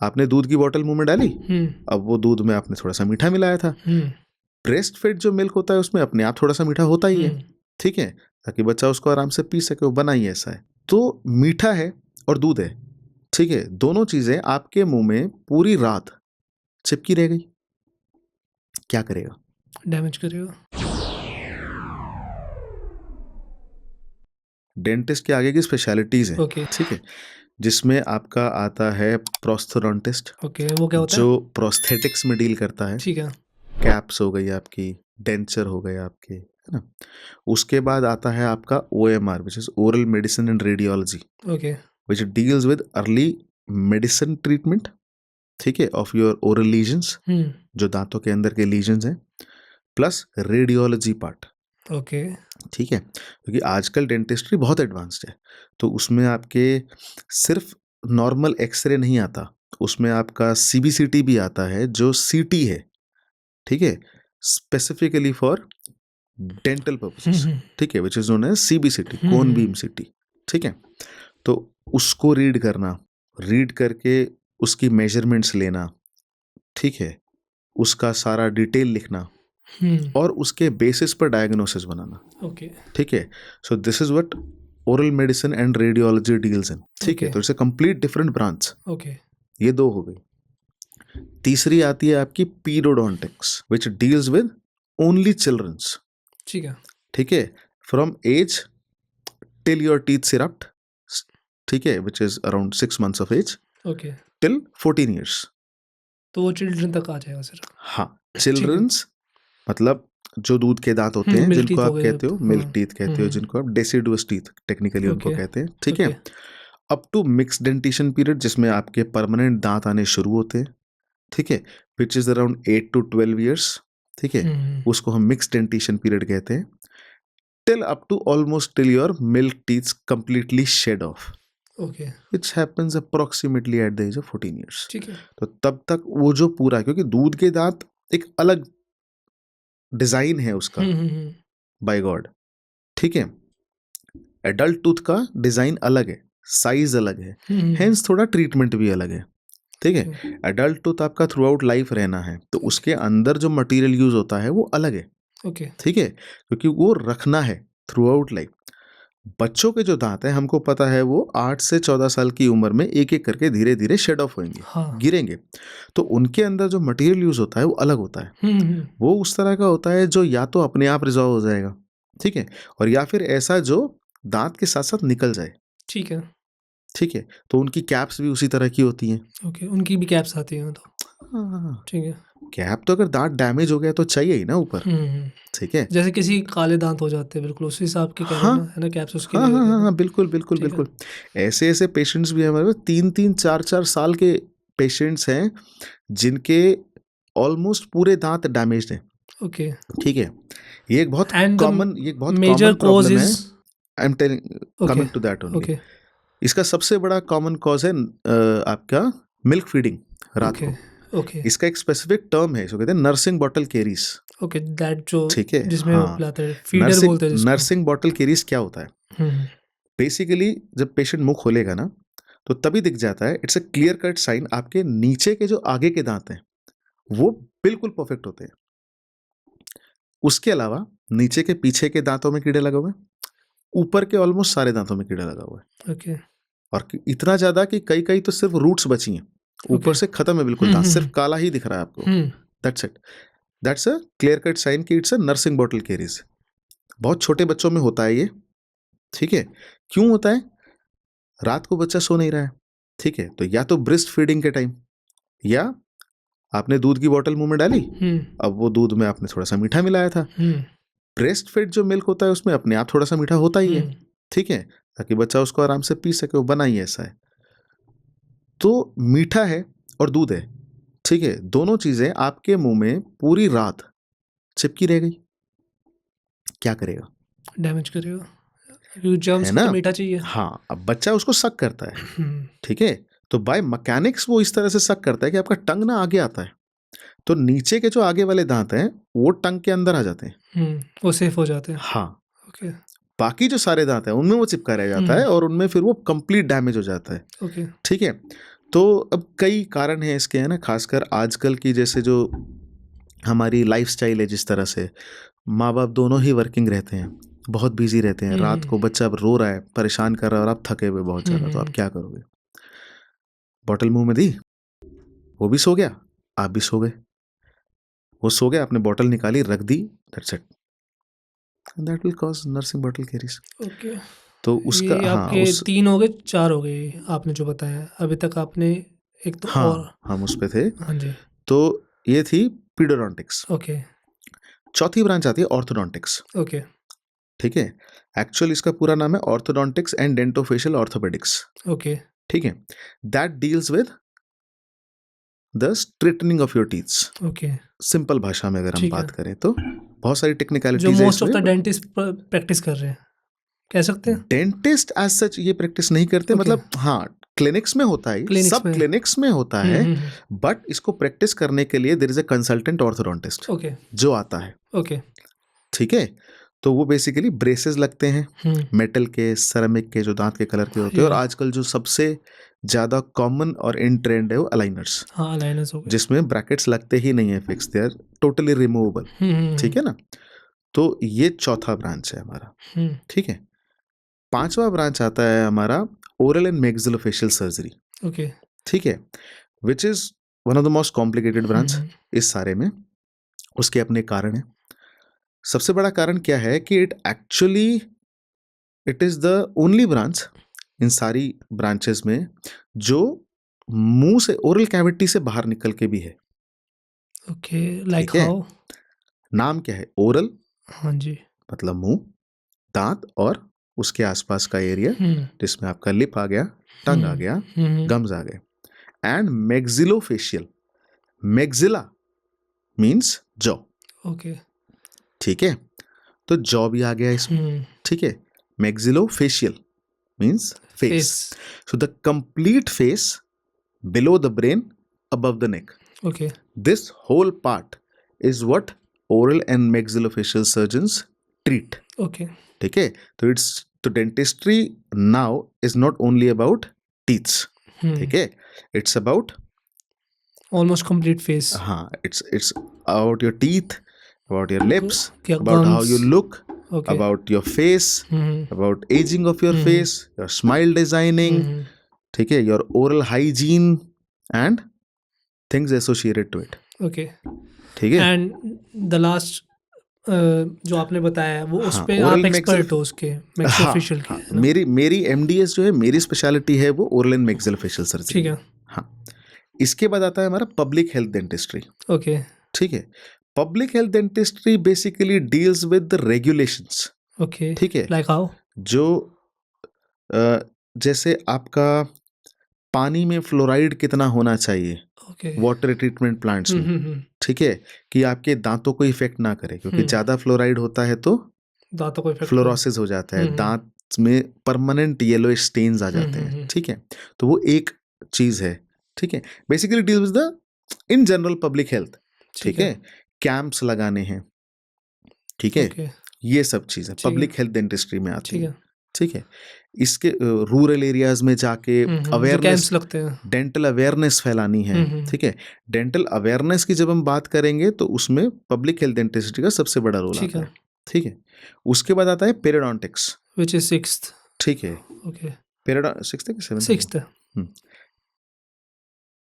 आपने दूध की बोतल मुंह में डाली, अब वो दूध में आपने थोड़ा सा मीठा मिलाया था। ब्रेस्ट फेड जो मिल्क होता है उसमें अपने आप थोड़ा सा मीठा होता ही है, ठीक है, ताकि बच्चा उसको आराम से पी सके, वो बना ही ऐसा है। तो मीठा है और दूध है, ठीक है, दोनों चीजें आपके मुंह में पूरी रात चिपकी रह गई, क्या करेगा? डैमेज करेगा। डेंटिस्ट के आगे की स्पेशलिटीज है, ओके ठीक है, जिसमें आपका आता है प्रोस्थोडोंटिस्ट, ओके, वो क्या होता है? जो प्रोस्थेटिक्स में डील करता है। ठीक है। कैप्स हो गई आपकी, डेंचर हो गए आपके, है ना। उसके बाद आता है आपका OMR, which is oral medicine and radiology, okay which deals with early medicine treatment, ठीक है, ऑफ योर ओरल लीजन्स, जो दांतों के अंदर के लीजन्स हैं, प्लस रेडियोलॉजी पार्ट, ओके ठीक है, क्योंकि आजकल डेंटिस्ट्री बहुत एडवांस्ड है, तो उसमें आपके सिर्फ नॉर्मल एक्सरे नहीं आता, उसमें आपका CBCT भी आता है, जो CT है, ठीक है, स्पेसिफिकली फॉर डेंटल पर्पसेस, ठीक है, which is known as CBCT, cone beam CT, ठीक है। तो उसको रीड करना, रीड करके उसकी मेजरमेंट्स लेना, ठीक है, उसका सारा डिटेल लिखना और उसके बेसिस पर डायग्नोसिस बनाना, ओके ठीक है। So this is what oral medicine and radiology deals in, ठीक है। Okay. तो it's a complete different branch. Okay ये दो हो गई। तीसरी आती है आपकी pedodontics, which deals with only childrens, ठीक है। ठीक है, from age till your teeth erupt, ठीक है, which is around 6 months of age okay, till 14 years। तो वो चिल्ड्रन तक आ जाएगा सर? हाँ, चिल्ड्रंस मतलब जो दूध के दांत होते हैं, मिल्क जिनको टीथ हो आप गए। कहते हो मिल्क हाँ। टीथ कहते हो, जिनको आप डेसिडुअस टीथ टेक्निकली उनको ओके कहते हैं, ठीक है। Okay up to mix dentition period, जिसमें आपके परमानेंट दांत आने शुरू होते हैं, ठीक है, which is around 8 to 12 years, ठीक है, उसको हम मिक्स डेंटिशन पीरियड कहते हैं। Till up to almost till your milk teeth completely shed off, okay which happens approximately at the age of 14 years। ठीक है। तो तब तक वो जो पूरा, क्योंकि दूध के दांत एक अलग डिजाइन है उसका, बाय गॉड, ठीक है, एडल्ट टूथ का डिजाइन अलग है, साइज अलग है, हेंस थोड़ा ट्रीटमेंट भी अलग है, ठीक है। एडल्ट टूथ आपका थ्रू आउट लाइफ रहना है, तो उसके अंदर जो मटेरियल यूज होता है वो अलग है, ओके ठीक है, क्योंकि वो रखना है थ्रू आउट लाइफ। बच्चों के जो दांत हैं, हमको पता है वो 8 से 14 साल की उम्र में एक एक करके धीरे धीरे शेड ऑफ होंगे, हाँ। गिरेंगे, तो उनके अंदर जो मटेरियल यूज होता है वो अलग होता है। वो उस तरह का होता है जो या तो अपने आप रिजॉल्व हो जाएगा, ठीक है, और या फिर ऐसा जो दांत के साथ साथ निकल जाए, ठीक है। ठीक है। तो उनकी कैप्स भी उसी तरह की होती हैं। ओके, उनकी भी कैप्स आती हैं तो? हाँ, ठीक है। कैप तो अगर दांत डैमेज हो गया तो चाहिए ही ना ऊपर, ठीक है। जैसे किसी काले दांत हो जाते हैं, बिल्कुल उसी हिसाब के कह रहे हैं हाँ ना, है ना, कैप्स उसके हाँ लिए हाँ कह हाँ रहे हाँ, हैं। बिल्कुल बिल्कुल ठीक है। बिल्कुल। ऐसे ऐसे पेशेंट्स भी हमारे 3-4 साल के पेशेंट्स हैं जिनके ऑलमोस्ट पूरे दांत डैमेज्ड हैं, ओके, ठीक है। ये एक बहुत and common major cause problem है। Is? I am telling, okay coming to that only. Okay इसका सबसे बड़ा कॉमन कॉज है आपका मिल्क फीडिंग रात ओके को। ओके इसका एक स्पेसिफिक टर्म है, इसको कहते हैं nursing bottle caries, okay, that जो ठीक है। जिसमें वो हाँ, पिलाते हैं, फीडर बोलते हैं जिसको। नर्सिंग बॉटल केरीज क्या होता है? बेसिकली जब पेशेंट मुंह खोलेगा ना, तो तभी दिख जाता है, it's a clear cut sign, आपके नीचे के जो आगे के दांत हैं वो बिल्कुल परफेक्ट होते हैं। उसके अलावा नीचे के पीछे के दांतों में कीड़े लगे हुए हैं, ऊपर के ऑलमोस्ट सारे दांतों में कीड़ा लगा हुआ है, ओके और इतना ज्यादा कि कई कई तो सिर्फ रूट्स बची हैं, ऊपर से खत्म है बिल्कुल दांत, सिर्फ काला ही दिख रहा है आपको। That's it, that's a clear cut sign कि it's a nursing bottle caries. बहुत छोटे बच्चों में होता है ये, ठीक है। क्यों होता है? रात को बच्चा सो नहीं रहा है, ठीक है, तो या तो ब्रेस्ट फीडिंग के टाइम, या आपने दूध की बोतल मुंह में डाली, अब वो दूध में आपने थोड़ा सा मीठा मिलाया था। ब्रेस्ट फेड जो मिल्क होता है उसमें अपने आप थोड़ा सा मीठा होता ही है, ठीक है, ताकि बच्चा उसको आराम से पी सके, वो बना ही ऐसा है। तो मीठा है और दूध है, ठीक है, दोनों चीजें आपके मुंह में पूरी रात चिपकी रह गई, क्या करेगा? डैमेज करेगा, क्योंकि जर्म्स है को ना। तो मीठा चाहिए। हाँ, अब बच्चा उसको सक करता है, ठीक है, तो बाय मैकेनिक्स वो इस तरह से सक करता है कि आपका टंग ना आगे आता है, तो नीचे के जो आगे वाले दांत हैं वो टंग के अंदर आ जाते हैं, वो सेफ हो जाते हैं। हाँ, ओके बाकी जो सारे दांत हैं उनमें वो चिपका रह जाता है, और उनमें फिर वो कंप्लीट डैमेज हो जाता है, ओके ठीक है। तो अब कई कारण हैं इसके, है ना, खासकर आजकल की जैसे जो हमारी लाइफस्टाइल है, जिस तरह से माँ बाप दोनों ही वर्किंग रहते हैं, बहुत बिजी रहते हैं, रात को बच्चा अब रो रहा है, परेशान कर रहा है और आप थके हुए बहुत ज़्यादा, तो आप क्या करोगे? बॉटल मुंह में दी, वो भी सो गया, आप भी सो गए, वो सो गया, आपने बॉटल निकाली, रख दी, that's it, that will cause nursing bottle caries. Okay, तो उसका ये आपके 3 हो गए, 4 हो गए आपने जो बताया अभी तक। आपने एक तो और, हाँ, हम उस पे थे। हाँ जी, तो ये थी पीडोडोंटिक्स। ओके, चौथी ब्रांच आती है ऑर्थोडोंटिक्स। ओके, ठीक है, एक्चुअल इसका पूरा नाम है orthodontics and dentofacial orthopaedics. Okay, ठीक है, that deals with the straightening of your teeths. Okay, simple भाषा में अगर हम ठीक है। बात करें तो बहुत सारी जो टेक्निकलिटीज है मोस्ट ऑफ द इसमें। डेंटिस्ट प्रैक्टिस कर रहे हैं, कह सकते हैं। डेंटिस्ट एज सच ये प्रैक्टिस नहीं करते, Okay. मतलब हाँ, क्लिनिक्स में होता है, Clinics सब में। क्लिनिक्स में होता है, बट इसको प्रैक्टिस करने के लिए there is a consultant orthodontist okay, जो आता है। ओके, ठीक है, तो वो बेसिकली ब्रेसेस लगते हैं मेटल के, सेरेमिक के, जो दांत के कलर के होते हैं, और आजकल जो सबसे ज़्यादा कॉमन और इन ट्रेंड है वो अलाइनर्स, हाँ, अलाइनर्स हो गए, जिसमें ब्रैकेट्स लगते ही नहीं है fix, they are totally removable. ठीक है ना, तो ये चौथा ब्रांच है हमारा। ठीक है, पांचवा ब्रांच आता है हमारा oral and maxillofacial surgery. Okay, ठीक है, which is one of the most complicated branch इस सारे में। उसके अपने कारण हैं। सबसे बड़ा कारण क्या है कि it is the only branch इन सारी ब्रांचेस में जो मुंह से, ओरल कैविटी से बाहर निकल के भी है। ओके, लाइक ठीक है? हाउ? नाम क्या है? ओरल हाँ जी, मतलब मुंह, दांत और उसके आसपास का एरिया, जिसमें आपका लिप आ गया, टंग आ गया, गम्स आ गए, and maxillofacial, maxilla means jaw. Okay, ठीक है, तो जॉ भी आ गया इसमें। ठीक है, maxillofacial means face, so the complete face below the brain, above the neck, okay, this whole part is what oral and maxillofacial surgeons treat. Okay, ठीक है, तो तो dentistry now is not only about teeths. ठीक है, it's about almost complete face. हाँ, it's about your teeth, about your lips, क्या about how gums? you look, Okay. about your face, about aging of your face, your smile designing, ठीक है, your oral hygiene and things associated to it. Okay, ठीक है, and the last जो आपने बताया वो उस हाँ, पे oral आप एक्सपर्ट maxillofacial- हो उसके, मैक्सिलोफेशियल के, हाँ, है ना? मेरी MDS जो है, मेरी स्पेशलिटी है वो ओरल एंड मैक्सिलोफेशियल सर्जरी। ठीक है, हाँ, इसके बाद आता है हमारा पब्लिक हेल्थ डेंटिस्ट्री। ओके, ठीक है, public health dentistry basically deals with the regulations. Okay, ठीक है, लाइक हाउ? जो जैसे आपका पानी में फ्लोराइड कितना होना चाहिए ओके, वाटर ट्रीटमेंट प्लांट्स में, ठीक है, कि आपके दांतों को इफेक्ट ना करे, क्योंकि ज़्यादा फ्लोराइड होता है तो दांतों को इफेक्ट फ्लोरोसिस हो जाता है, दांत में परमानेंट येलोइश स्टेन्स आ जाते हैं। ठीक है, तो वो एक चीज़ है। ठीक है, basically deal with the in general public health. ठीक है, कैंप्स लगाने हैं, ठीक है, ओके, ये सब चीज़ें ठीक है, पब्लिक हेल्थ डेंटिस्ट्री में आती ठीक है। है, ठीक है, इसके रूरल एरियाज में जाके जो अवेयरनेस, कैंप्स लगते हैं। डेंटल अवेयरनेस फैलानी है। ठीक है, डेंटल अवेयरनेस की जब हम बात करेंगे तो उसमें पब्लिक हेल्थ डेंटिस्ट्री का सबसे बड़ा रोल ठीक आता है, है। ठीक है, उसके बाद आता है पेरिडोंटिक्स। Which is 6th। ठीक है, ओके, सिक्स्थ है कि 7th? 6th।